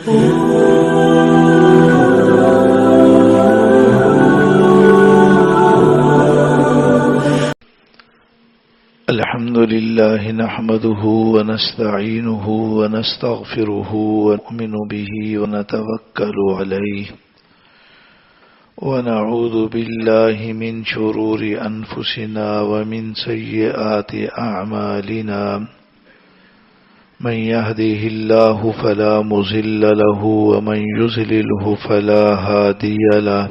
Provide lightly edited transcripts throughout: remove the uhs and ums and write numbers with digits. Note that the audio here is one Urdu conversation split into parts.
الحمد لله نحمده ونستعينه ونستغفره ونؤمن به ونتوكل عليه ونعوذ بالله من شرور أنفسنا ومن سيئات أعمالنا من يهده الله فلا مضل له ومن يضلله فلا هادي له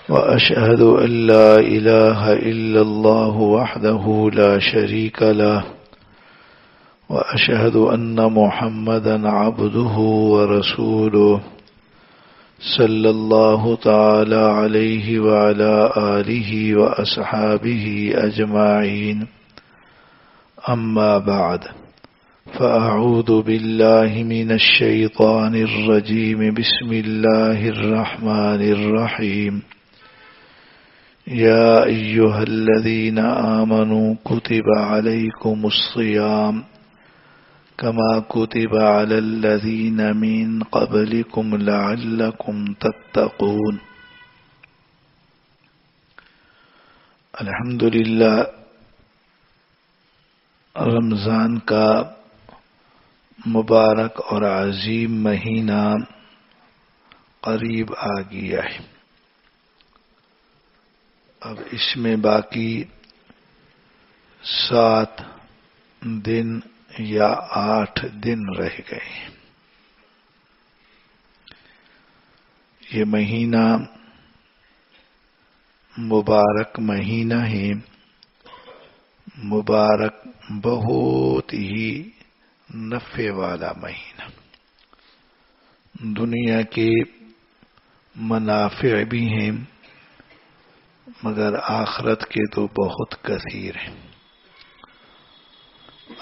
وأشهد أن لا إله إلا الله وحده لا شريك له وأشهد أن محمدا عبده ورسوله صلى الله تعالى عليه وعلى آله وأصحابه أجمعين أما بعد فأعوذ بالله من الشيطان الرجيم بسم الله الرحمن الرحيم يا أيها الذين آمنوا كتب عليكم الصيام كما كتب على الذين من قبلكم لعلكم تتقون. الحمدللہ رمضان کا مبارک اور عظیم مہینہ قریب آ گیا ہے. اب اس میں باقی 7 دن یا 8 دن رہ گئے. یہ مہینہ مبارک مہینہ ہے، مبارک بہت ہی نفع والا مہینہ. دنیا کے منافع بھی ہیں مگر آخرت کے تو بہت کثیر ہیں.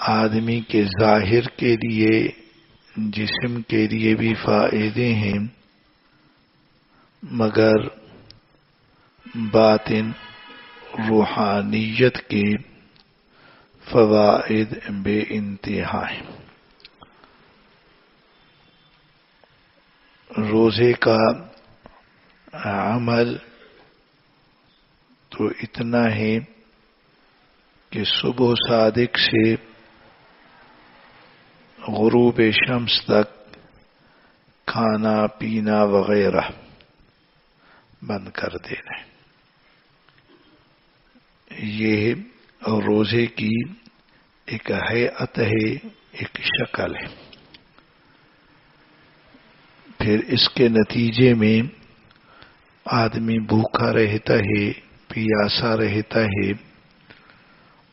آدمی کے ظاہر کے لیے، جسم کے لیے بھی فائدے ہیں مگر باطن روحانیت کے فوائد بے انتہا ہیں. روزے کا عمل تو اتنا ہے کہ صبح صادق سے غروب شمس تک کھانا پینا وغیرہ بند کر دینا ہے. یہ روزے کی ایک ہیئت ہے، ایک شکل ہے. پھر اس کے نتیجے میں آدمی بھوکا رہتا ہے، پیاسا رہتا ہے،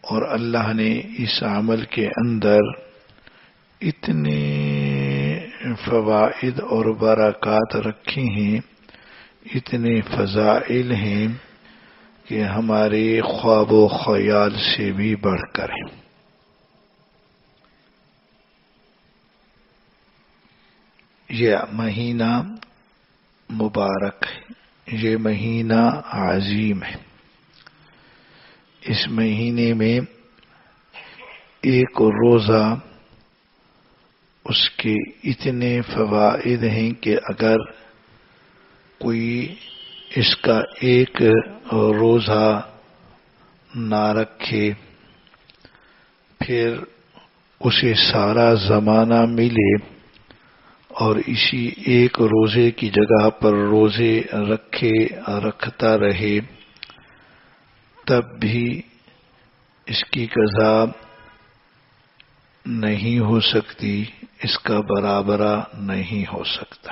اور اللہ نے اس عمل کے اندر اتنے فوائد اور برکات رکھی ہیں، اتنے فضائل ہیں کہ ہمارے خواب و خیال سے بھی بڑھ کر ہیں. یہ مہینہ مبارک ہے، یہ مہینہ عظیم ہے. اس مہینے میں ایک روزہ اس کے اتنے فوائد ہیں کہ اگر کوئی اس کا ایک روزہ نہ رکھے پھر اسے سارا زمانہ ملے اور اسی ایک روزے کی جگہ پر روزے رکھتا رہے تب بھی اس کی قضا نہیں ہو سکتی، اس کا برابرہ نہیں ہو سکتا.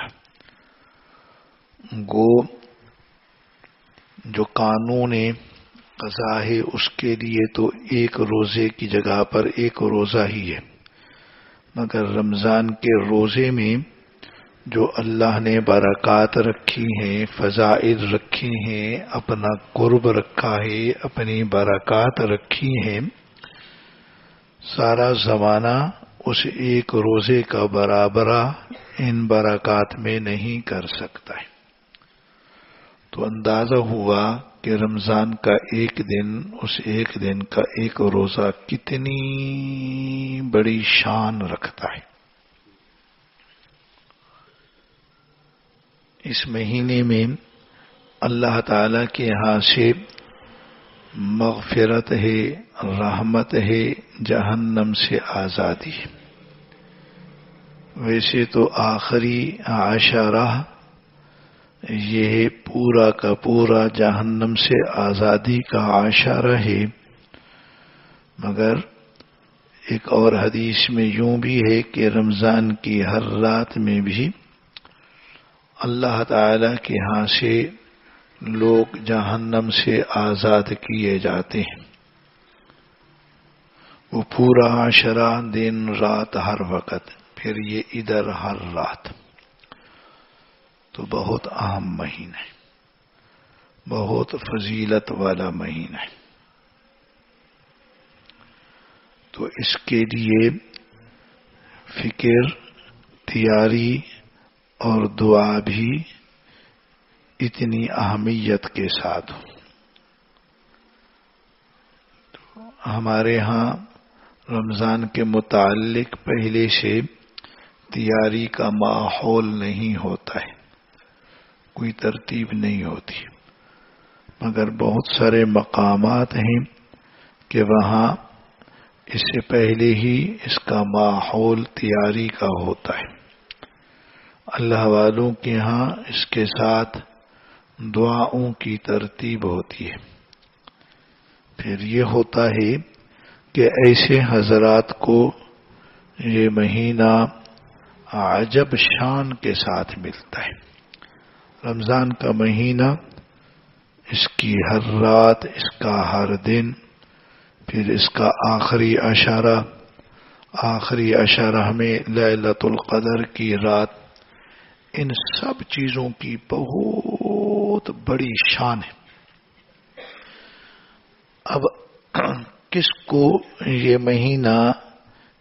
گو جو قانون قضا ہے اس کے لیے تو ایک روزے کی جگہ پر ایک روزہ ہی ہے، مگر رمضان کے روزے میں جو اللہ نے برکات رکھی ہیں، فضائل رکھی ہیں، اپنا قرب رکھا ہے، اپنی برکات رکھی ہیں، سارا زمانہ اس ایک روزے کا برابرہ ان برکات میں نہیں کر سکتا ہے. تو اندازہ ہوا کہ رمضان کا ایک دن، اس ایک دن کا ایک روزہ کتنی بڑی شان رکھتا ہے. اس مہینے میں اللہ تعالی کے یہاں سے مغفرت ہے، رحمت ہے، جہنم سے آزادی ہے۔ ویسے تو آخری عشرہ یہ پورا کا پورا جہنم سے آزادی کا عشرہ ہے، مگر ایک اور حدیث میں یوں بھی ہے کہ رمضان کی ہر رات میں بھی اللہ تعالی کے ہاں سے لوگ جہنم سے آزاد کیے جاتے ہیں۔ وہ پورا عشرہ دن رات ہر وقت، پھر یہ ادھر ہر رات، تو بہت اہم مہینہ ہے، بہت فضیلت والا مہینہ ہے۔ تو اس کے لیے فکر، تیاری اور دعا بھی اتنی اہمیت کے ساتھ ہو۔ ہمارے ہاں رمضان کے متعلق پہلے سے تیاری کا ماحول نہیں ہوتا ہے، کوئی ترتیب نہیں ہوتی، مگر بہت سارے مقامات ہیں کہ وہاں اس سے پہلے ہی اس کا ماحول تیاری کا ہوتا ہے۔ اللہ والوں کے ہاں اس کے ساتھ دعاؤں کی ترتیب ہوتی ہے۔ پھر یہ ہوتا ہے کہ ایسے حضرات کو یہ مہینہ عجب شان کے ساتھ ملتا ہے۔ رمضان کا مہینہ، اس کی ہر رات، اس کا ہر دن، پھر اس کا آخری عشرہ میں لیلۃ القدر کی رات، ان سب چیزوں کی بہت بڑی شان ہے۔ اب کس کو یہ مہینہ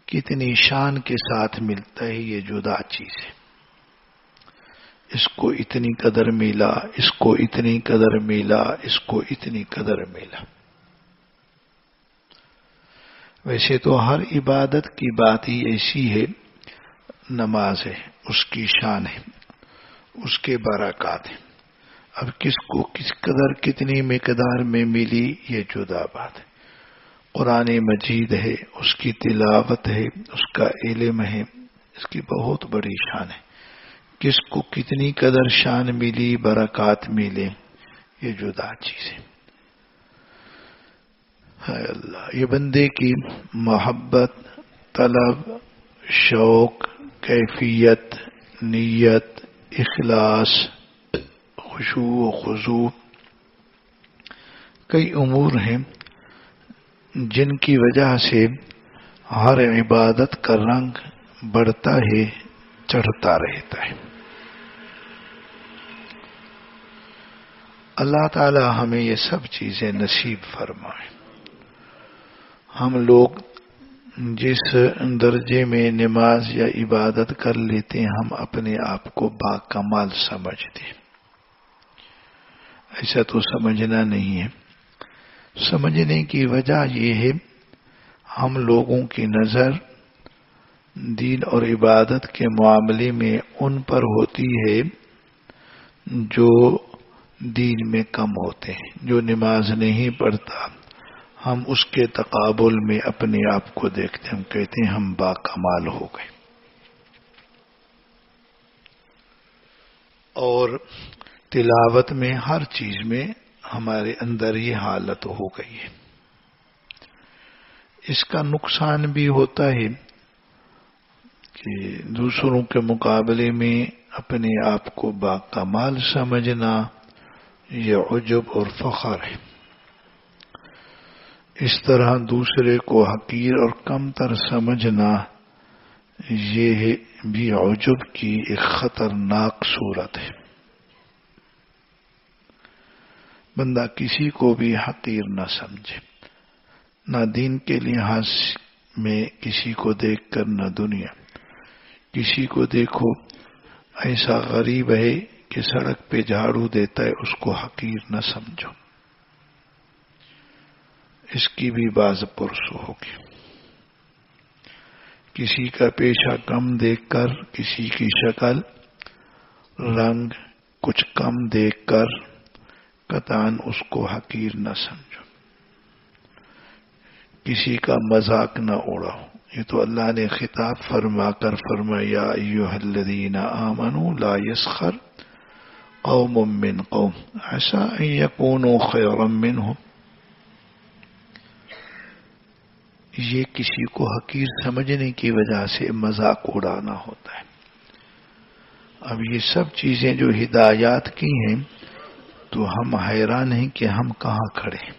کتنی شان کے ساتھ ملتا ہے یہ جدا چیز ہے۔ اس کو اتنی قدر ملا، اس کو اتنی قدر ملا، اس کو اتنی قدر ملا۔ ویسے تو ہر عبادت کی بات ہی ایسی ہے، نماز ہے، اس کی شان ہے، اس کے برکات ہیں۔ اب کس کو کس قدر کتنی مقدار میں ملی یہ جدا بات ہے۔ قرآن مجید ہے، اس کی تلاوت ہے، اس کا علم ہے، اس کی بہت بڑی شان ہے۔ کس کو کتنی قدر شان ملی، برکات ملے، یہ جدا چیز ہے۔ ہے اللہ، یہ بندے کی محبت، طلب، شوق، کیفیت، نیت، اخلاص، خشوع و خضوع، کئی امور ہیں جن کی وجہ سے ہر عبادت کا رنگ بڑھتا ہے، چڑھتا رہتا ہے۔ اللہ تعالی ہمیں یہ سب چیزیں نصیب فرمائے۔ ہم لوگ جس درجے میں نماز یا عبادت کر لیتے ہیں، ہم اپنے آپ کو باکمال سمجھتے ہیں۔ ایسا تو سمجھنا نہیں ہے۔ سمجھنے کی وجہ یہ ہے، ہم لوگوں کی نظر دین اور عبادت کے معاملے میں ان پر ہوتی ہے جو دین میں کم ہوتے ہیں۔ جو نماز نہیں پڑھتا، ہم اس کے تقابل میں اپنے آپ کو دیکھتے، ہم کہتے ہیں ہم باکمال ہو گئے۔ اور تلاوت میں، ہر چیز میں ہمارے اندر یہ حالت ہو گئی ہے۔ اس کا نقصان بھی ہوتا ہے کہ دوسروں کے مقابلے میں اپنے آپ کو باکمال سمجھنا یہ عجب اور فخر ہے۔ اس طرح دوسرے کو حقیر اور کمتر سمجھنا یہ بھی عجب کی ایک خطرناک صورت ہے۔ بندہ کسی کو بھی حقیر نہ سمجھے، نہ دین کے لحاظ میں کسی کو دیکھ کر، نہ دنیا۔ کسی کو دیکھو ایسا غریب ہے کہ سڑک پہ جھاڑو دیتا ہے، اس کو حقیر نہ سمجھو، اس کی بھی باز پرسو ہوگی۔ کسی کا پیشہ کم دیکھ کر، کسی کی شکل، رنگ، کچھ کم دیکھ کر قطعاً اس کو حقیر نہ سمجھو، کسی کا مذاق نہ اڑاؤ۔ یہ تو اللہ نے خطاب فرما کر فرمایا یا ایھا الذین آمنوا لا یسخر قوم من قوم عسى ان یکونوا خیرا منهم۔ یہ کسی کو حقیر سمجھنے کی وجہ سے مذاق اڑانا ہوتا ہے۔ اب یہ سب چیزیں جو ہدایات کی ہیں تو ہم حیران ہیں کہ ہم کہاں کھڑے ہیں۔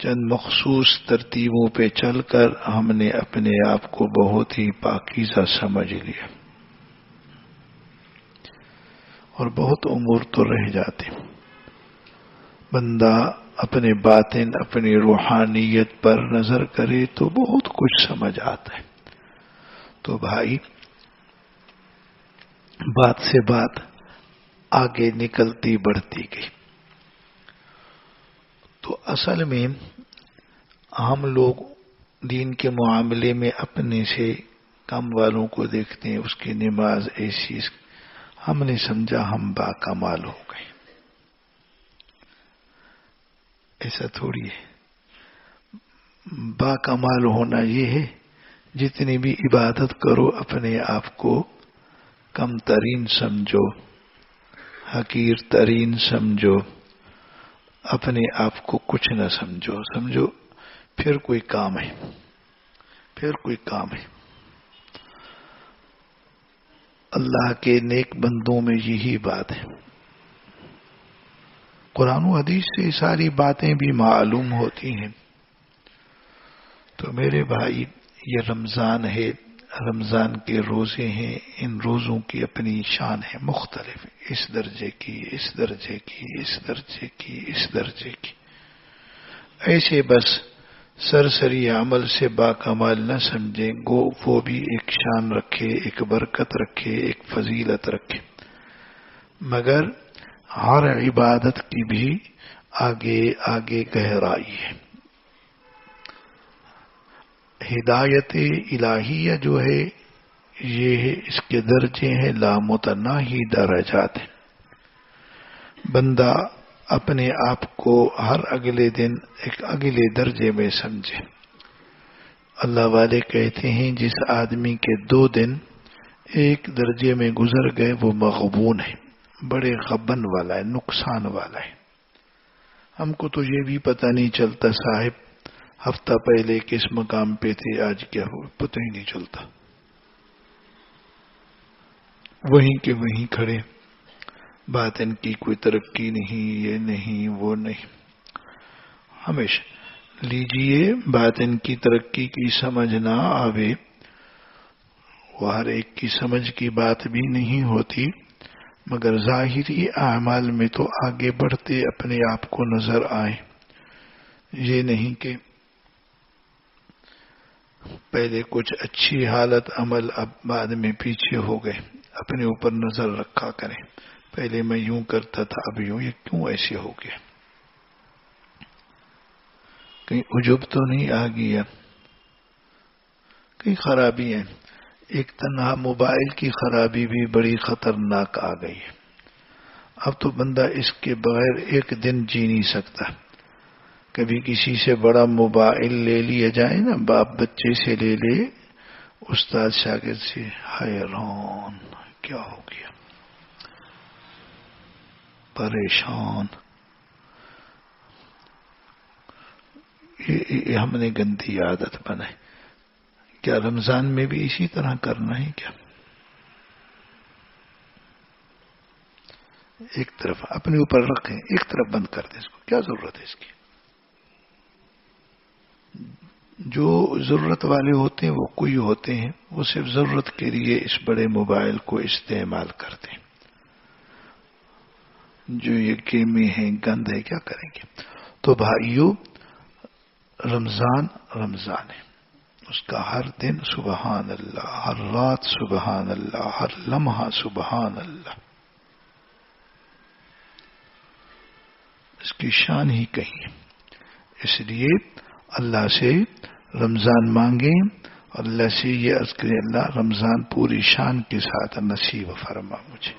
چند مخصوص ترتیبوں پہ چل کر ہم نے اپنے آپ کو بہت ہی پاکیزہ سمجھ لیا، اور بہت امور تو رہ جاتے۔ بندہ اپنے باطن، اپنی روحانیت پر نظر کرے تو بہت کچھ سمجھ آتا ہے۔ تو بھائی بات سے بات آگے نکلتی بڑھتی گئی۔ تو اصل میں ہم لوگ دین کے معاملے میں اپنے سے کم والوں کو دیکھتے ہیں، اس کی نماز ایسی، ہم نے سمجھا ہم باکمال ہو گئے۔ ایسا تھوڑی ہے، باکمال ہونا یہ ہے جتنی بھی عبادت کرو اپنے آپ کو کم ترین سمجھو، حقیر ترین سمجھو، اپنے آپ کو کچھ نہ سمجھو، سمجھو پھر کوئی کام ہے، پھر کوئی کام ہے۔ اللہ کے نیک بندوں میں یہی بات ہے۔ قرآن و حدیث سے ساری باتیں بھی معلوم ہوتی ہیں۔ تو میرے بھائی یہ رمضان ہے، رمضان کے روزے ہیں، ان روزوں کی اپنی شان ہے، مختلف، اس درجے کی، اس درجے کی، اس درجے کی، اس درجے کی۔ ایسے بس سرسری عمل سے باکمال نہ سمجھیں، گو وہ بھی ایک شان رکھے، ایک برکت رکھے، ایک فضیلت رکھے، مگر ہر عبادت کی بھی آگے آگے گہرائی ہے۔ ہدایت الہیہ جو ہے یہ ہے، اس کے درجے ہیں لامتناہی درجات ہیں۔ بندہ اپنے آپ کو ہر اگلے دن ایک اگلے درجے میں سمجھے۔ اللہ والے کہتے ہیں جس آدمی کے 2 دن ایک درجے میں گزر گئے وہ مغبون ہے، بڑے غبن والا ہے، نقصان والا ہے۔ ہم کو تو یہ بھی پتہ نہیں چلتا صاحب ہفتہ پہلے کس مقام پہ تھے، آج کیا ہو، پتہ ہی نہیں چلتا، وہیں کے وہیں کھڑے، باطن کی کوئی ترقی نہیں، یہ نہیں وہ نہیں۔ ہمیشہ لیجئے باطن کی ترقی کی سمجھ نہ آوے، وہ ہر ایک کی سمجھ کی بات بھی نہیں ہوتی، مگر ظاہری اعمال میں تو آگے بڑھتے اپنے آپ کو نظر آئے۔ یہ نہیں کہ پہلے کچھ اچھی حالت عمل اب بعد میں پیچھے ہو گئے، اپنے اوپر نظر رکھا کریں، پہلے میں یوں کرتا تھا اب یوں، یہ کیوں ایسے ہو گیا؟ کہیں عجب تو نہیں آ گیا؟ کئی خرابی ہیں، ایک تنہا موبائل کی خرابی بھی بڑی خطرناک آ گئی ہے۔ اب تو بندہ اس کے بغیر ایک دن جی نہیں سکتا۔ کبھی کسی سے بڑا موبائل لے لیا جائے نا، باپ بچے سے لے لے، استاد شاگرد سے، حیران کیا ہو گیا، پریشان۔ یہ ہم نے گندی عادت بنائی۔ کیا رمضان میں بھی اسی طرح کرنا ہے کیا؟ ایک طرف اپنے اوپر رکھیں، ایک طرف بند کر دیں، اس کو کیا ضرورت ہے اس کی؟ جو ضرورت والے ہوتے ہیں وہ کوئی ہوتے ہیں، وہ صرف ضرورت کے لیے اس بڑے موبائل کو استعمال کرتے ہیں۔ جو یہ گیمی ہیں، گند ہے، کیا کریں گے؟ تو بھائیو رمضان رمضان ہے، اس کا ہر دن سبحان اللہ، ہر رات سبحان اللہ، ہر لمحہ سبحان اللہ، اس کی شان ہی کہیں ہے۔ اس لیے اللہ سے رمضان مانگیں اور اللہ سے یہ عرض کریں، اللہ رمضان پوری شان کے ساتھ نصیب فرما مجھے،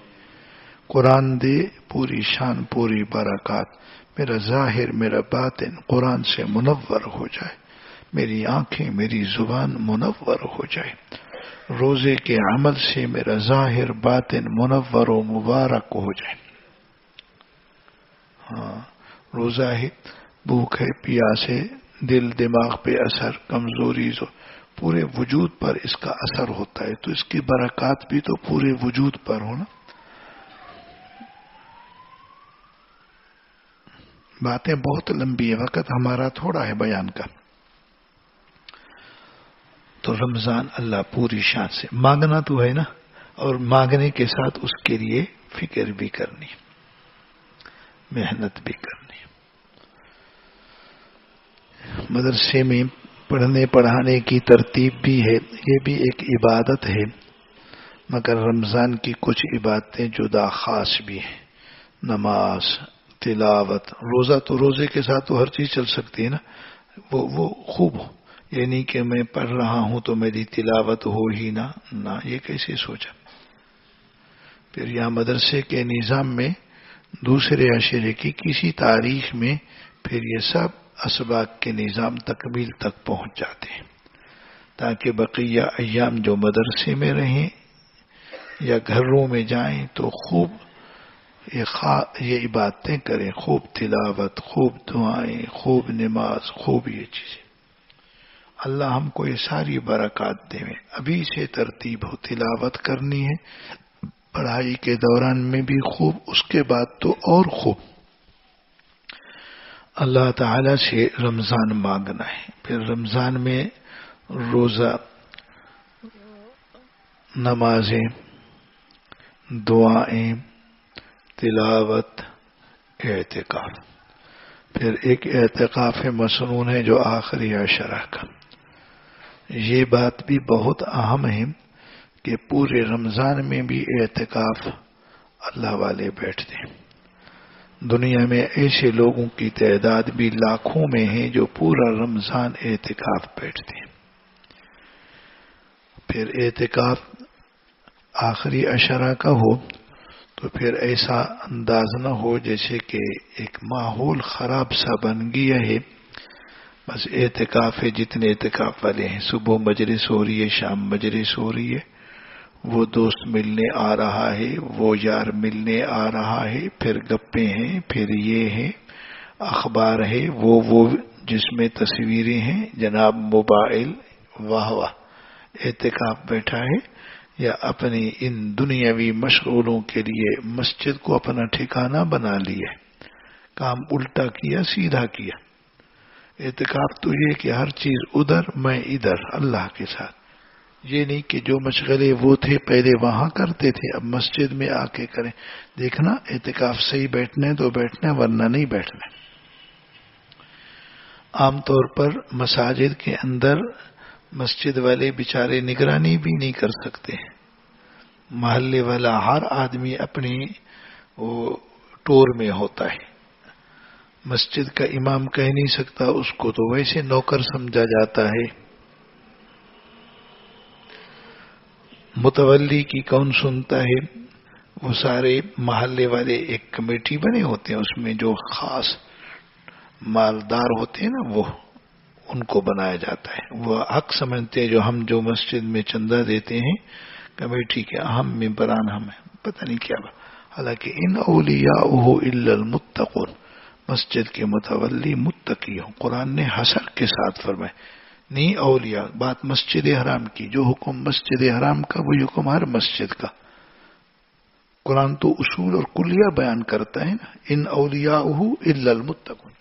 قرآن دے پوری شان پوری برکات، میرا ظاہر میرا باطن قرآن سے منور ہو جائے، میری آنکھیں میری زبان منور ہو جائے، روزے کے عمل سے میرا ظاہر باطن منور و مبارک ہو جائے۔ ہاں، روزہ ہے، بھوک ہے، پیاس ہے، دل دماغ پہ اثر، کمزوری پورے وجود پر اس کا اثر ہوتا ہے، تو اس کی برکات بھی تو پورے وجود پر ہو نا۔ باتیں بہت لمبی ہے، وقت ہمارا تھوڑا ہے بیان کا۔ تو رمضان اللہ پوری شان سے مانگنا تو ہے نا، اور مانگنے کے ساتھ اس کے لیے فکر بھی کرنی، محنت بھی کرنی۔ مدرسے میں پڑھنے پڑھانے کی ترتیب بھی ہے، یہ بھی ایک عبادت ہے، مگر رمضان کی کچھ عبادتیں جدا خاص بھی ہیں، نماز، تلاوت، روزہ تو روزے کے ساتھ تو ہر چیز چل سکتی ہے نا، وہ خوب ہو، یہ نہیں کہ میں پڑھ رہا ہوں تو میری تلاوت ہو ہی نہ، یہ کیسے سوچا۔ پھر یہاں مدرسے کے نظام میں دوسرے عشرے کی کسی تاریخ میں پھر یہ سب اسباق کے نظام تکمیل تک پہنچ جاتے ہیں، تاکہ بقیہ ایام جو مدرسے میں رہیں یا گھروں میں جائیں تو خوب یہ عبادتیں کریں، خوب تلاوت، خوب دعائیں، خوب نماز، خوب یہ چیزیں۔ اللہ ہم کو یہ ساری برکات دے، ابھی سے ترتیب ہو، تلاوت کرنی ہے پڑھائی کے دوران میں بھی خوب، اس کے بعد تو اور خوب اللہ تعالی سے رمضان مانگنا ہے۔ پھر رمضان میں روزہ، نمازیں، دعائیں، تلاوت، اعتکاف۔ پھر ایک اعتکاف مسنون ہے جو آخری عشرہ کا، یہ بات بھی بہت اہم ہے کہ پورے رمضان میں بھی اعتکاف اللہ والے بیٹھتے ہیں۔ دنیا میں ایسے لوگوں کی تعداد بھی لاکھوں میں ہے جو پورا رمضان اعتکاف بیٹھتے ہیں۔ پھر اعتکاف آخری عشرہ کا ہو تو پھر ایسا انداز نہ ہو جیسے کہ ایک ماحول خراب سا بن گیا ہے، بس اعتکاف ہے، جتنے اعتکاف والے ہیں صبح مجلس ہو رہی ہے، شام مجلس ہو رہی ہے، وہ دوست ملنے آ رہا ہے، وہ یار ملنے آ رہا ہے، پھر گپیں ہیں، پھر یہ ہے، اخبار ہے، وہ جس میں تصویریں ہیں، جناب موبائل، واہ واہ، اعتکاف بیٹھا ہے یا اپنی ان دنیاوی مشغولوں کے لیے مسجد کو اپنا ٹھکانہ بنا لیا، کام الٹا کیا سیدھا کیا۔ اعتکاف تو یہ کہ ہر چیز ادھر میں ادھر اللہ کے ساتھ، یہ نہیں کہ جو مشغلے وہ تھے پہلے وہاں کرتے تھے اب مسجد میں آ کے کریں۔ دیکھنا اعتکاف صحیح بیٹھنا ہے تو بیٹھنا ہے، ورنہ نہیں بیٹھنا۔ عام طور پر مساجد کے اندر مسجد والے بیچارے نگرانی بھی نہیں کر سکتے، محلے والا ہر آدمی اپنی وہ ٹور میں ہوتا ہے، مسجد کا امام کہہ نہیں سکتا، اس کو تو ویسے نوکر سمجھا جاتا ہے۔ متولی کی کون سنتا ہے؟ وہ سارے محلے والے ایک کمیٹی بنے ہوتے ہیں، اس میں جو خاص مالدار ہوتے ہیں نا، وہ ان کو بنایا جاتا ہے، وہ حق سمجھتے ہیں جو ہم جو مسجد میں چندہ دیتے ہیں کمیٹی کے اہم ممبران ہم ہیں، پتہ نہیں کیا حالانکہ ان اولیاءہ الا المتقون، مسجد کے متولی متقی ہوں، قرآن نے حصر کے ساتھ فرمائے، نہیں اولیاء، بات مسجد حرام کی، جو حکم مسجد حرام کا وہی حکم ہر مسجد کا۔ قرآن تو اصول اور کلیہ بیان کرتا ہے نا، ان اولیاءہ الا المتقون،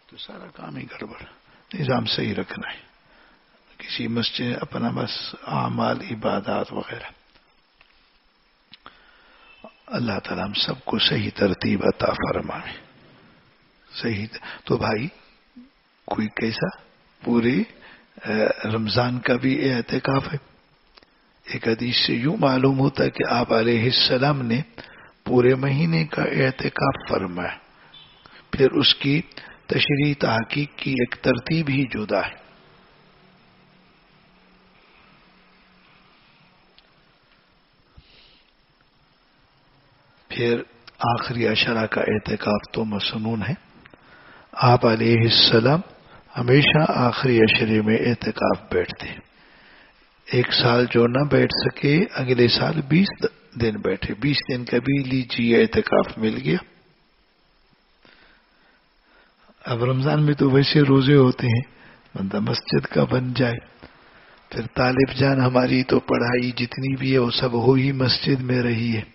تو سارا کام ہی گڑبڑ، نظام صحیح رکھنا ہے، کسی مسجد اپنا بس اعمال عبادات وغیرہ۔ اللہ تعالیٰ ہم سب کو صحیح ترتیب عطا فرمائے۔ صحیح تو بھائی کوئی کیسا پورے رمضان کا بھی اعتکاف ہے؟ ایک حدیث سے یوں معلوم ہوتا ہے کہ آپ علیہ السلام نے پورے مہینے کا اعتکاف فرمایا، پھر اس کی تشریح تحقیق کی ایک ترتیب ہی جدا ہے۔ پھر آخری عشرہ کا اعتکاف تو مسنون ہے. آپ علیہ السلام ہمیشہ آخری عشرے میں اعتکاف بیٹھتے. ایک سال جو نہ بیٹھ سکے اگلے سال 20 دن بیٹھے. 20 دن کا بھی لیجیے اعتکاف مل گیا. اب رمضان میں تو ویسے روزے ہوتے ہیں, بندہ مسجد کا بن جائے. پھر طالب جان ہماری تو پڑھائی جتنی بھی ہے وہ سب وہی مسجد میں رہی ہے.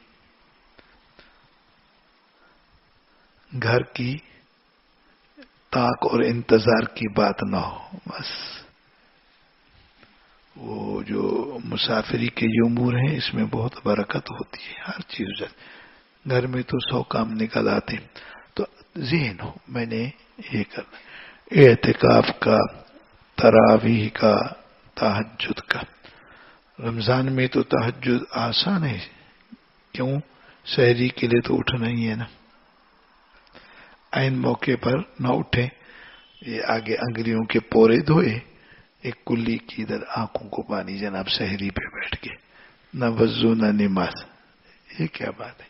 گھر کی طاق اور انتظار کی بات نہ ہو. بس وہ جو مسافری کے یہ امور ہیں اس میں بہت برکت ہوتی ہے. ہر چیز گھر میں تو 100 کام نکل آتے, تو ذہن ہو میں نے یہ کرنا. اعتکاف کا, تراویح کا, تہجد کا. رمضان میں تو تہجد آسان ہے. کیوں؟ سحری کے لیے تو اٹھنا ہی ہے نا. عین موقع پر نہ اٹھیں, یہ آگے انگلیوں کے پورے دھوئے, ایک کلی کی ادھر آنکھوں کو پانی, جناب سحری پہ بیٹھ کے, نہ وضو نہ نماز. یہ کیا بات ہے؟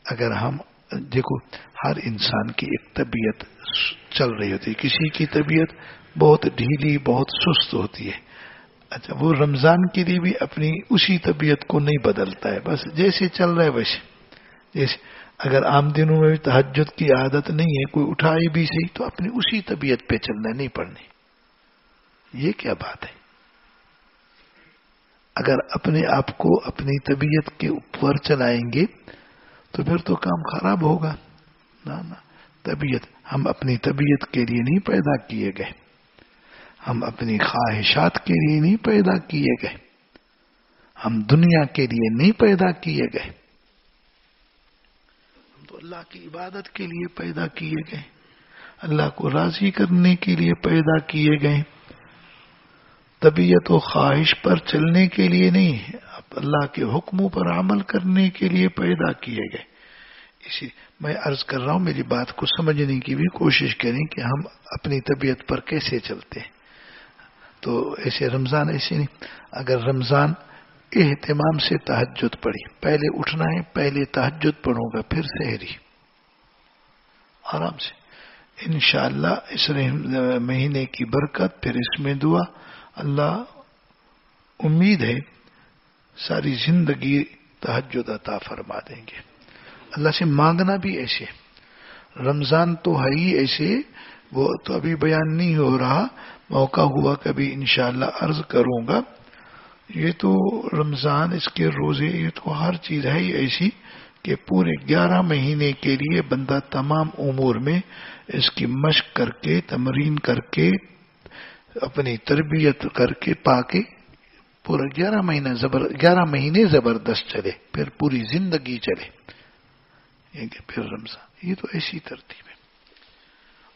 اگر ہم دیکھو ہر انسان کی ایک طبیعت چل رہی ہوتی ہے. کسی کی طبیعت بہت ڈھیلی, بہت سست ہوتی ہے. اچھا, وہ رمضان کے لیے بھی اپنی اسی طبیعت کو نہیں بدلتا ہے, بس جیسے چل رہا ہے ویسے. جیسے اگر عام دنوں میں بھی تہجد کی عادت نہیں ہے, کوئی اٹھائے بھی صحیح, تو اپنی اسی طبیعت پہ چلنا ہے, نہیں پڑھنی. یہ کیا بات ہے؟ اگر اپنے آپ کو اپنی طبیعت کے اوپر چلائیں گے تو پھر تو کام خراب ہوگا. نہ طبیعت, ہم اپنی طبیعت کے لیے نہیں پیدا کیے گئے, ہم اپنی خواہشات کے لیے نہیں پیدا کیے گئے, ہم دنیا کے لیے نہیں پیدا کیے گئے. ہم تو اللہ کی عبادت کے لیے پیدا کیے گئے, اللہ کو راضی کرنے کے لیے پیدا کیے گئے. طبیعت و خواہش پر چلنے کے لیے نہیں, اللہ کے حکموں پر عمل کرنے کے لیے پیدا کیے گئے. اسی میں عرض کر رہا ہوں, میری بات کو سمجھنے کی بھی کوشش کریں کہ ہم اپنی طبیعت پر کیسے چلتے ہیں. تو ایسے رمضان ایسے نہیں. اگر رمضان اہتمام سے تہجد پڑھی, پہلے اٹھنا ہے, پہلے تہجد پڑھوں گا, پھر سحری, آرام سے انشاءاللہ. اس مہینے کی برکت, پھر اس میں دعا. اللہ امید ہے ساری زندگی تہجد عطا فرما دیں گے. اللہ سے مانگنا بھی ایسے. رمضان تو ہے ہی ایسے, وہ تو ابھی بیان نہیں ہو رہا, موقع ہوا کبھی انشاءاللہ عرض کروں گا. یہ تو رمضان, اس کے روزے, یہ تو ہر چیز ہے ہی ایسی کہ پورے 11 مہینے کے لیے بندہ تمام امور میں اس کی مشق کر کے, تمرین کر کے, اپنی تربیت کر کے پا کے پورا 11 مہینے زبردست چلے, پھر پوری زندگی چلے. پھر رمضان, یہ تو ایسی ترتیب ہے.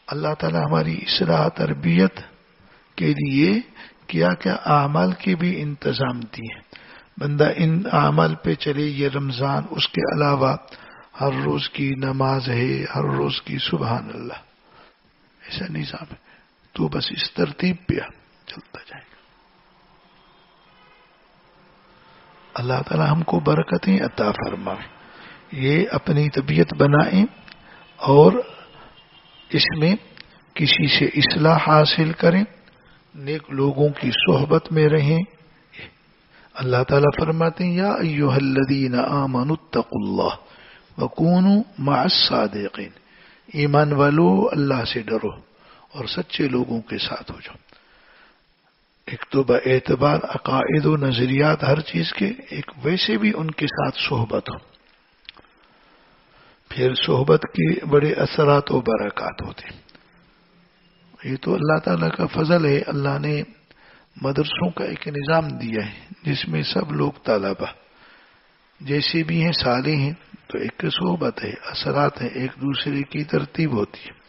اللہ تعالی ہماری اصلاح تربیت کے لیے کیا کیا اعمال کے بھی انتظام دیے. بندہ ان اعمال پہ چلے. یہ رمضان, اس کے علاوہ ہر روز کی نماز ہے, ہر روز کی سبحان اللہ, ایسا نظام ہے. تو بس اس ترتیب پہ چلتا جائے گا. اللہ تعالی ہم کو برکتیں عطا فرمائے. یہ اپنی طبیعت بنائیں اور اس میں کسی سے اصلاح حاصل کریں, نیک لوگوں کی صحبت میں رہیں. اللہ تعالیٰ فرماتے ہیں, یا ایھا الذین آمنوا اتقوا اللہ وکونوا مع الصادقین. ایمان والو اللہ سے ڈرو اور سچے لوگوں کے ساتھ ہو جاؤ. ایک تو اعتبار عقائد و نظریات ہر چیز کے, ایک ویسے بھی ان کے ساتھ صحبت ہو. پھر صحبت کے بڑے اثرات و برکات ہوتے. یہ تو اللہ تعالیٰ کا فضل ہے. اللہ نے مدرسوں کا ایک نظام دیا ہے جس میں سب لوگ طلبہ جیسے بھی ہیں, صالح ہیں, تو ایک صحبت ہے, اثرات ہیں, ایک دوسرے کی ترتیب ہوتی ہے,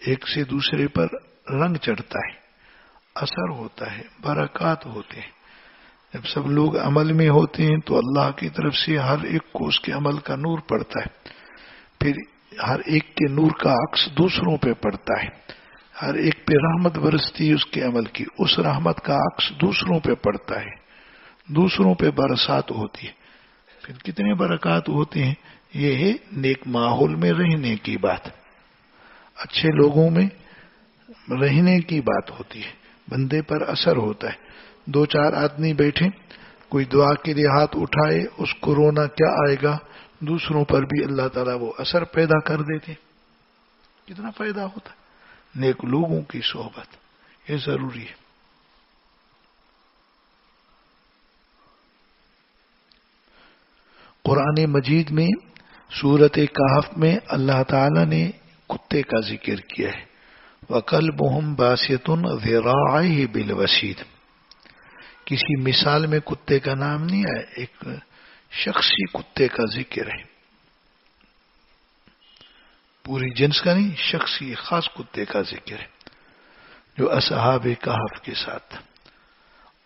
ایک سے دوسرے پر رنگ چڑھتا ہے, اثر ہوتا ہے, برکات ہوتے ہیں. جب سب لوگ عمل میں ہوتے ہیں تو اللہ کی طرف سے ہر ایک کو اس کے عمل کا نور پڑتا ہے. پھر ہر ایک کے نور کا عکس دوسروں پہ پڑتا ہے. ہر ایک پہ رحمت برستی اس کے عمل کی, اس رحمت کا عکس دوسروں پہ پڑتا ہے. دوسروں پہ برسات ہوتی ہے. پھر کتنے برکات ہوتے ہیں. یہ ہے نیک ماحول میں رہنے کی بات، اچھے لوگوں میں رہنے کی بات ہوتی ہے، بندے پر اثر ہوتا ہے. دو چار آدمی بیٹھے، کوئی دعا کے لیے ہاتھ اٹھائے، اس کو رونا کیا آئے گا، دوسروں پر بھی اللہ تعالیٰ وہ اثر پیدا کر دیتے. کتنا فائدہ ہوتا ہے. نیک لوگوں کی صحبت یہ ضروری ہے. قرآن مجید میں سورت کہف میں اللہ تعالی نے کتے کا ذکر کیا ہے. وَقَلْبُهُمْ بَاسِطٌ ذِرَاعَيْهِ بِالْوَسِيدِ. کسی مثال میں کتے کا نام نہیں ہے، ایک شخصی کتے کا ذکر ہے، پوری جنس کا نہیں، شخصی خاص کتے کا ذکر ہے جو اصحاب کہف کے ساتھ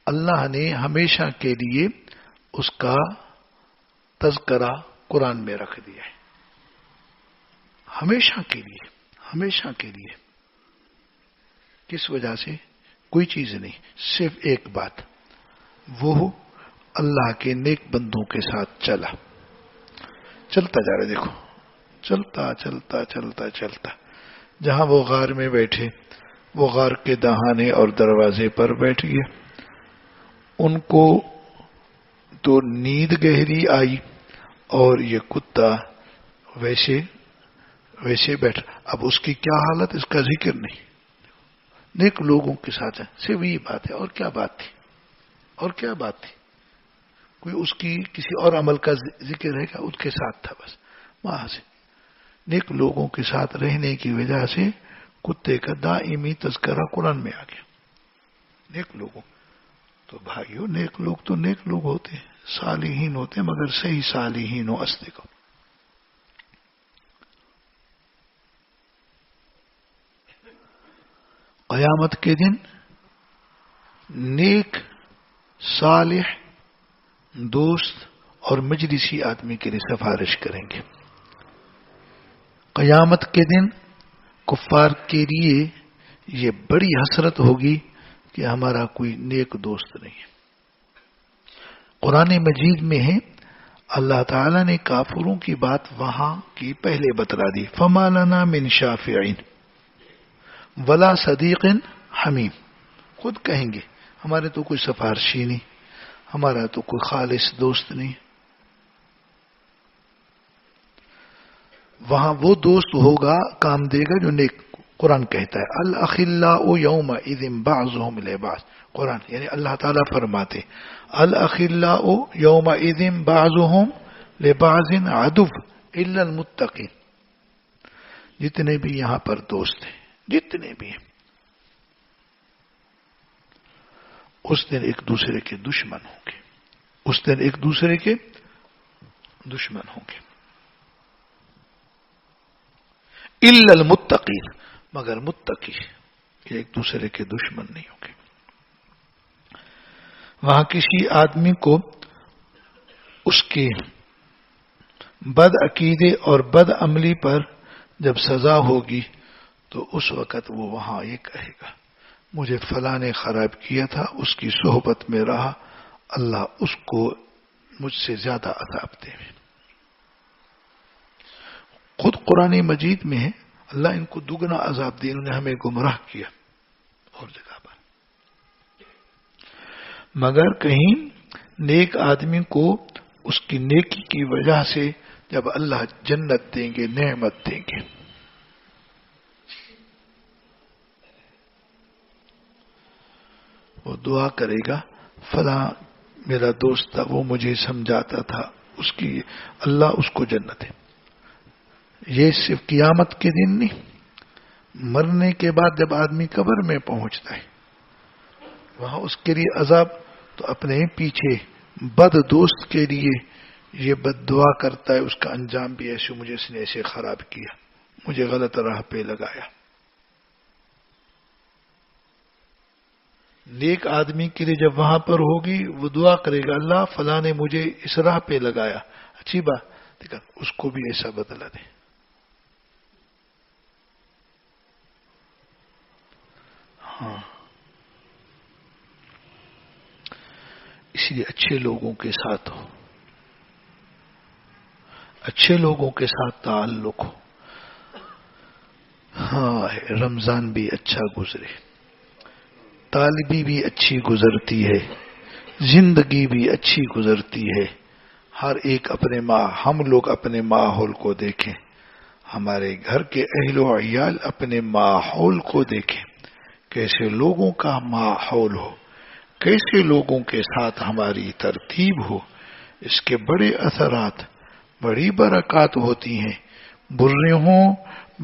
اللہ نے ہمیشہ کے لیے اس کا تذکرہ قرآن میں رکھ دیا ہے. ہمیشہ کے لیے، ہمیشہ کے لیے. کس وجہ سے؟ کوئی چیز نہیں، صرف ایک بات، وہ اللہ کے نیک بندوں کے ساتھ چلتا جا رہا ہے. دیکھو چلتا چلتا چلتا چلتا، جہاں وہ غار میں بیٹھے، وہ غار کے دہانے اور دروازے پر بیٹھ گئے. ان کو تو نیند گہری آئی اور یہ کتا ویسے بیٹھا. اب اس کی کیا حالت، اس کا ذکر نہیں. نیک لوگوں کے ساتھ ہے، صرف یہ بات ہے. اور کیا بات تھی، اور کیا بات تھی؟ کوئی اس کی کسی اور عمل کا ذکر ہے کیا؟ اس کے ساتھ تھا بس. وہاں سے نیک لوگوں کے ساتھ رہنے کی وجہ سے کتے کا دائمی تذکرہ قرآن میں آ گیا. نیک لوگوں تو بھائیو، نیک لوگ تو نیک لوگ ہوتے ہیں، صالحین ہوتے ہیں، مگر صحیح صالحین ہو اصلی کو. قیامت کے دن نیک صالح دوست اور مجلسی آدمی کے لیے سفارش کریں گے. قیامت کے دن کفار کے لیے یہ بڑی حسرت ہوگی کہ ہمارا کوئی نیک دوست نہیں ہے. قرآن مجید میں ہے، اللہ تعالی نے کافروں کی بات وہاں کی پہلے بتلا دی. فما لنا من شافعین ولا صدیق حمیم. خود کہیں گے ہمارے تو کوئی سفارشی نہیں، ہمارا تو کوئی خالص دوست نہیں. وہاں وہ دوست ہوگا، کام دے گا جو نیک. قرآن کہتا ہے الاخلاء یومئذ بعضهم لبعض. قرآن یعنی اللہ تعالیٰ فرماتے الاخلاء یومئذ بعضهم لبعض عدو الا المتقین. جتنے بھی یہاں پر دوست ہیں، جتنے بھی ہیں، اس دن ایک دوسرے کے دشمن ہوں گے. اس دن ایک دوسرے کے دشمن ہوں گے. الا المتقین، مگر متقی یہ ایک دوسرے کے دشمن نہیں ہوں گے. وہاں کسی آدمی کو اس کے بد عقیدے اور بد عملی پر جب سزا ہوگی تو اس وقت وہ وہاں یہ کہے گا مجھے فلاں نے خراب کیا تھا، اس کی صحبت میں رہا، اللہ اس کو مجھ سے زیادہ عذاب دے. خود قرآن مجید میں ہے اللہ ان کو دگنا عذاب دے، انہوں نے ہمیں گمراہ کیا. اور جگہ پر مگر کہیں نیک آدمی کو اس کی نیکی کی وجہ سے جب اللہ جنت دیں گے، نعمت دیں گے. وہ دعا کرے گا فلاں میرا دوست تھا، وہ مجھے سمجھاتا تھا، اس کی اللہ اس کو جنت ہے. یہ صرف قیامت کے دن نہیں، مرنے کے بعد جب آدمی قبر میں پہنچتا ہے وہاں اس کے لیے عذاب. تو اپنے پیچھے بد دوست کے لیے یہ بد دعا کرتا ہے، اس کا انجام بھی ایسے، مجھے اس نے ایسے خراب کیا، مجھے غلط راہ پہ لگایا. نیک آدمی کے لیے جب وہاں پر ہوگی وہ دعا کرے گا اللہ فلاں نے مجھے اس راہ پہ لگایا، اچھی بات، دیکھا اس کو بھی ایسا بدلا دے. ہاں، اس اس لیے اچھے لوگوں کے ساتھ ہو، اچھے لوگوں کے ساتھ تعلق ہو. ہاں رمضان بھی اچھا گزرے، طالبی بھی اچھی گزرتی ہے، زندگی بھی اچھی گزرتی ہے. ہر ایک ہم لوگ اپنے ماحول کو دیکھیں، ہمارے گھر کے اہل و عیال اپنے ماحول کو دیکھیں، کیسے لوگوں کا ماحول ہو، کیسے لوگوں کے ساتھ ہماری ترتیب ہو، اس کے بڑے اثرات، بڑی برکات ہوتی ہیں. برے ہوں،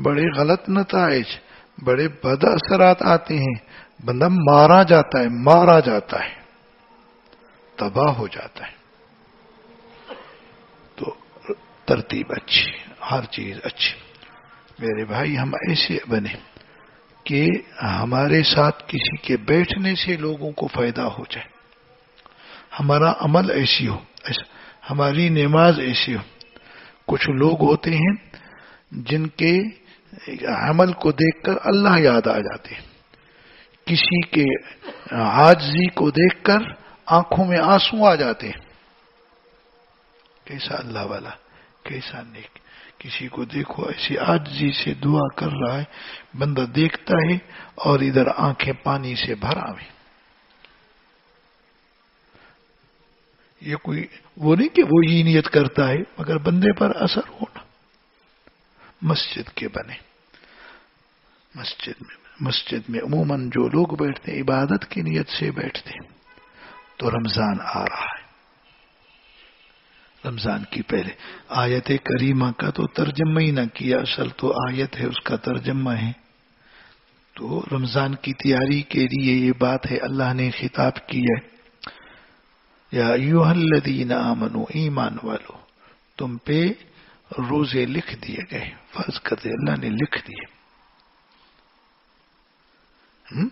بڑے غلط نتائج، بڑے بد اثرات آتے ہیں. بندہ مارا جاتا ہے، تباہ ہو جاتا ہے. تو ترتیب اچھی، ہر چیز اچھی. میرے بھائی ہم ایسے بنے کہ ہمارے ساتھ کسی کے بیٹھنے سے لوگوں کو فائدہ ہو جائے، ہمارا عمل ایسی ہو، ہماری نماز ایسی ہو. کچھ لوگ ہوتے ہیں جن کے عمل کو دیکھ کر اللہ یاد آ جاتے ہیں، کسی کے عاجزی کو دیکھ کر آنکھوں میں آنسو آ جاتے ہیں. کیسا اللہ والا، کیسا نیک. کسی کو دیکھو ایسی عاجزی سے دعا کر رہا ہے، بندہ دیکھتا ہے اور ادھر آنکھیں پانی سے بھر آویں. یہ کوئی وہ نہیں کہ وہ یہ نیت کرتا ہے، مگر بندے پر اثر ہونا. مسجد کے بنے، مسجد میں عموماً جو لوگ بیٹھتے ہیں عبادت کی نیت سے بیٹھتے ہیں. تو رمضان آ رہا ہے، رمضان کی پہلے آیت کریمہ کا تو ترجمہ ہی نہ کیا، اصل تو آیت ہے اس کا ترجمہ ہے. تو رمضان کی تیاری کے لیے یہ بات ہے، اللہ نے خطاب کی ہے، یا ایھا الذین آمنوا، ایمان والو، تم پہ روزے لکھ دیے گئے، فرض کر دے اللہ نے لکھ دیے.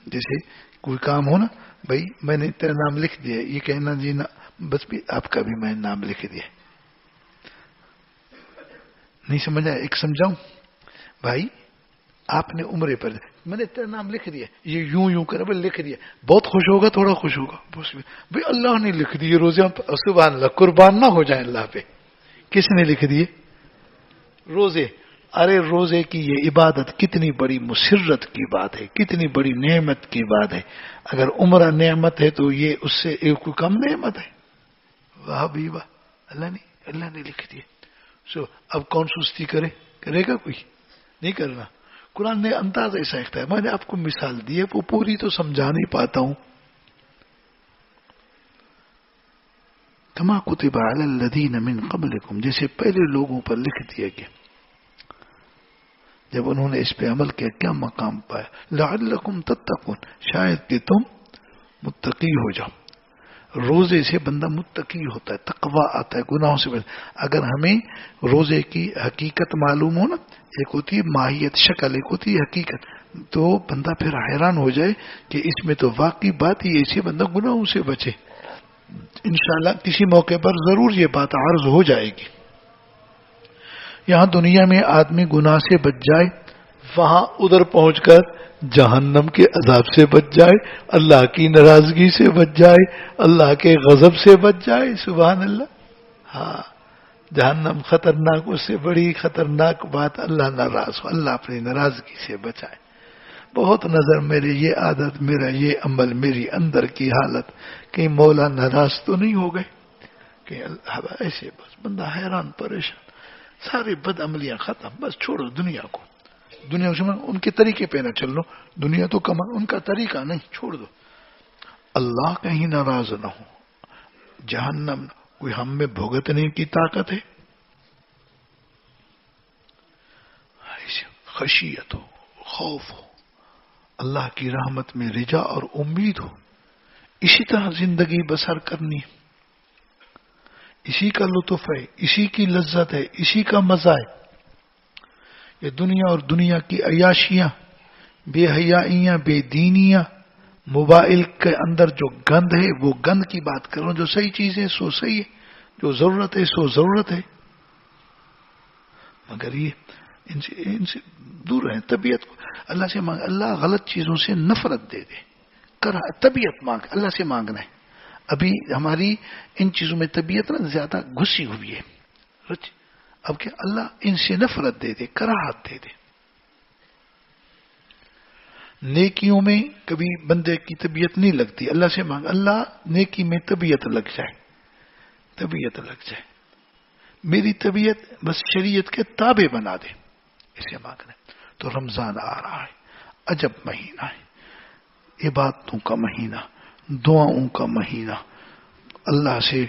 جیسے کوئی کام ہو نا، بھائی میں نے تیرا نام لکھ دیا، یہ کہنا جی نا بس بھی آپ کا بھی میں نام لکھ دیا. نہیں سمجھا؟ ایک سمجھاؤں بھائی، آپ نے عمرے پر میں نے تیرا نام لکھ دیا، یہ یوں کرے بھائی لکھ دیا، بہت خوش ہوگا، تھوڑا خوش ہوگا، بھائی اللہ نے لکھ دیے روزے. سبحان اللہ، قربان نہ ہو جائیں اللہ پہ. کس نے لکھ دیے؟ روزے. ارے روزے کی یہ عبادت کتنی بڑی مسرت کی بات ہے، کتنی بڑی نعمت کی بات ہے. اگر عمرہ نعمت ہے تو یہ اس سے ایک کوئی کم نعمت ہے؟ واہ بھی واہ، اللہ نے لکھ دیے. اب کون سستی کرے گا؟ کوئی نہیں کرنا. قرآن نے انداز ایسا رکھتا ہے. میں نے آپ کو مثال دی ہے، وہ پوری تو سمجھا نہیں پاتا ہوں. کما کتب علی الذین من قبلکم، جیسے پہلے لوگوں پر لکھ دیا گیا. جب انہوں نے اس پہ عمل کیا کیا مقام پایا؟ لعلکم تتقون، شاید کہ تم متقی ہو جاؤ. روزے سے بندہ متقی ہوتا ہے، تقوی آتا ہے، گناہوں سے بچ. اگر ہمیں روزے کی حقیقت معلوم ہو نا، ایک ہوتی ہے ماہیت شکل، ایک ہوتی ہے حقیقت، تو بندہ پھر حیران ہو جائے کہ اس میں تو واقعی بات ہی ایسی، بندہ گناہوں سے بچے. انشاءاللہ کسی موقع پر ضرور یہ بات عرض ہو جائے گی. یہاں دنیا میں آدمی گناہ سے بچ جائے، وہاں ادھر پہنچ کر جہنم کے عذاب سے بچ جائے، اللہ کی ناراضگی سے بچ جائے، اللہ کے غضب سے بچ جائے. سبحان اللہ. ہاں جہنم خطرناک، اس سے بڑی خطرناک بات اللہ ناراض ہو، اللہ اپنی ناراضگی سے بچائے. بہت نظر میرے یہ عادت، میرا یہ عمل، میری اندر کی حالت، کہ مولا ناراض تو نہیں ہو گئے کہ ایسے بس بندہ حیران پریشان، ساری بد عملیاں ختم، بس چھوڑو دنیا کو. دنیا سے ان کے طریقے پہ نہ چل لو، دنیا تو کم، ان کا طریقہ نہیں، چھوڑ دو. اللہ کہیں ناراض نہ ہو، جہنم کوئی ہم میں بھگتنے کی طاقت ہے؟ خشیت ہو، خوف ہو، اللہ کی رحمت میں رجا اور امید ہو، اسی طرح زندگی بسر کرنی ہے. اسی کا لطف ہے، اسی کی لذت ہے، اسی کا مزہ ہے. یہ دنیا اور دنیا کی عیاشیاں، بے حیائیاں، بے دینیاں، موبائل کے اندر جو گند ہے، وہ گند کی بات کر رہا ہوں. جو صحیح چیز ہے سو صحیح ہے، جو ضرورت ہے سو ضرورت ہے، مگر یہ ان سے دور رہیں. طبیعت کو اللہ سے مانگ، اللہ غلط چیزوں سے نفرت دے دے. طبیعت مانگ، اللہ سے مانگنا ہے. ابھی ہماری ان چیزوں میں طبیعت نا زیادہ گھسی ہوئی ہے. اب کہ اللہ ان سے نفرت دے دے، کراہت دے دے. نیکیوں میں کبھی بندے کی طبیعت نہیں لگتی، اللہ سے مانگ اللہ نیکی میں طبیعت لگ جائے، طبیعت لگ جائے، میری طبیعت بس شریعت کے تابع بنا دے، اسے مانگنا. تو رمضان آ رہا ہے، عجب مہینہ ہے، عبادتوں کا مہینہ، دعاؤں کا مہینہ، اللہ سے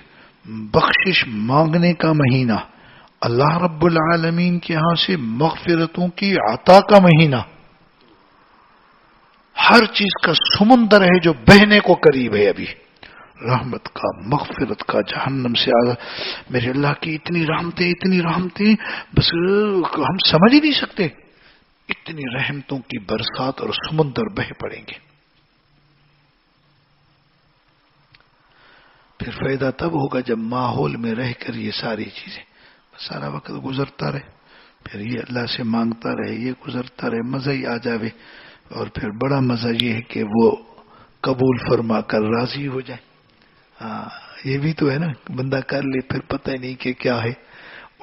بخشش مانگنے کا مہینہ، اللہ رب العالمین کے ہاں سے مغفرتوں کی عطا کا مہینہ. ہر چیز کا سمندر ہے جو بہنے کو قریب ہے، ابھی رحمت کا، مغفرت کا، جہنم سے میرے اللہ کی اتنی رحمتیں، اتنی رحمتیں، بس ہم سمجھ ہی نہیں سکتے. اتنی رحمتوں کی برسات اور سمندر بہ پڑیں گے. پھر فائدہ تب ہوگا جب ماحول میں رہ کر یہ ساری چیزیں سارا وقت گزرتا رہے، پھر یہ اللہ سے مانگتا رہے، یہ گزرتا رہے، مزہ ہی آ جاوے. اور پھر بڑا مزہ یہ ہے کہ وہ قبول فرما کر راضی ہو جائے. ہاں یہ بھی تو ہے نا، بندہ کر لے پھر پتہ ہی نہیں کہ کیا ہے.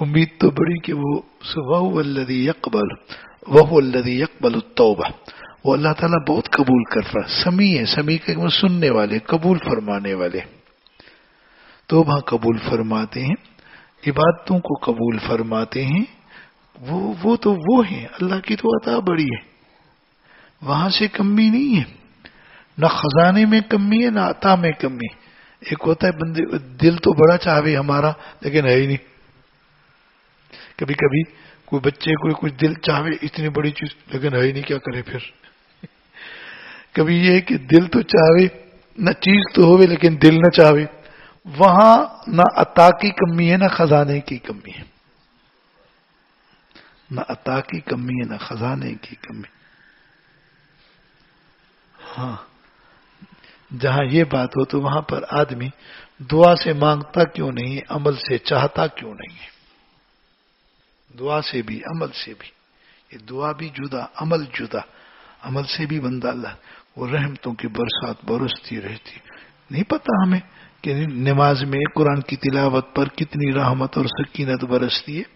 امید تو بڑی کہ وہ وَهُوَ الَّذِي يَقْبَلُ التَّوْبَةَ، وہ اللہ تعالیٰ بہت قبول کر رہا، سمیع ہے، سمیع کے سننے والے، قبول فرمانے والے. توبہ قبول فرماتے ہیں، عبادتوں کو قبول فرماتے ہیں. وہ تو وہ ہیں، اللہ کی تو عطا بڑی ہے، وہاں سے کمی نہیں ہے، نہ خزانے میں کمی ہے نہ عطا میں کمی. ایک ہوتا ہے بندے دل تو بڑا چاہے ہمارا لیکن ہے ہی نہیں. کبھی کبھی کوئی بچے کو کچھ دل چاہے اتنی بڑی چیز لیکن ہے ہی نہیں، کیا کرے پھر. کبھی یہ کہ دل تو چاہے نہ چیز تو ہوئے لیکن دل نہ چاہے. وہاں نہ عطا کی کمی ہے نہ خزانے کی کمی ہے، نہ عطا کی کمی ہے نہ خزانے کی کمی. ہاں جہاں یہ بات ہو تو وہاں پر آدمی دعا سے مانگتا کیوں نہیں، عمل سے چاہتا کیوں نہیں ہے. دعا سے بھی عمل سے بھی، یہ دعا بھی جدا، عمل جدا. عمل سے بھی بندہ اللہ وہ رحمتوں کی برسات برستی رہتی. نہیں پتا ہمیں کہ نماز میں قرآن کی تلاوت پر کتنی رحمت اور سکینت برستی ہے.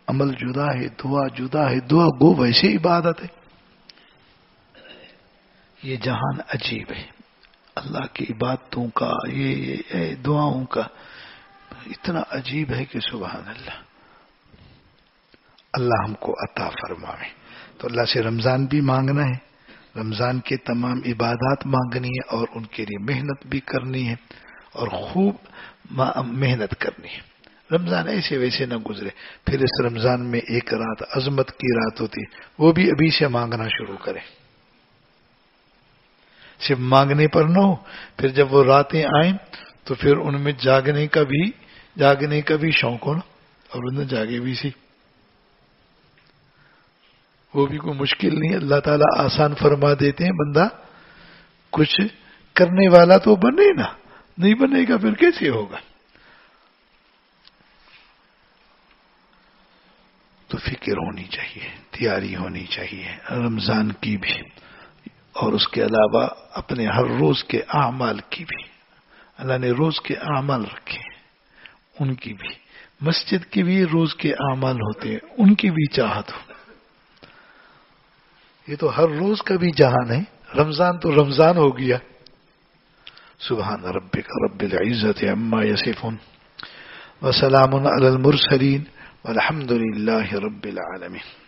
عمل جدا ہے، دعا جدا ہے. دعا گو ویسے عبادت ہے. یہ جہان عجیب ہے، اللہ کی عبادتوں کا، یہ دعاؤں کا اتنا عجیب ہے کہ سبحان اللہ. اللہ ہم کو عطا فرمائے. تو اللہ سے رمضان بھی مانگنا ہے، رمضان کے تمام عبادات مانگنی ہے اور ان کے لیے محنت بھی کرنی ہے اور خوب محنت کرنی ہے. رمضان ایسے ویسے نہ گزرے. پھر اس رمضان میں ایک رات عظمت کی رات ہوتی، وہ بھی ابھی سے مانگنا شروع کرے. صرف مانگنے پر نہ ہو، پھر جب وہ راتیں آئیں تو پھر ان میں جاگنے کا بھی شوق ہو نا، اور انہیں جاگے بھی سی. وہ بھی کوئی مشکل نہیں، اللہ تعالیٰ آسان فرما دیتے ہیں. بندہ کچھ کرنے والا تو بنے نا، نہیں بنے گا پھر کیسے ہوگا. تو فکر ہونی چاہیے، تیاری ہونی چاہیے رمضان کی بھی، اور اس کے علاوہ اپنے ہر روز کے اعمال کی بھی. اللہ نے روز کے اعمال رکھے ہیں، ان کی بھی. مسجد کے بھی روز کے اعمال ہوتے ہیں، ان کی بھی چاہت ہو. یہ تو ہر روز کا بھی جہان ہے. رمضان تو رمضان ہو گیا. سبحان ربک رب العزت عما یصفون وسلام علی المرسلین والحمد للہ رب العالمین.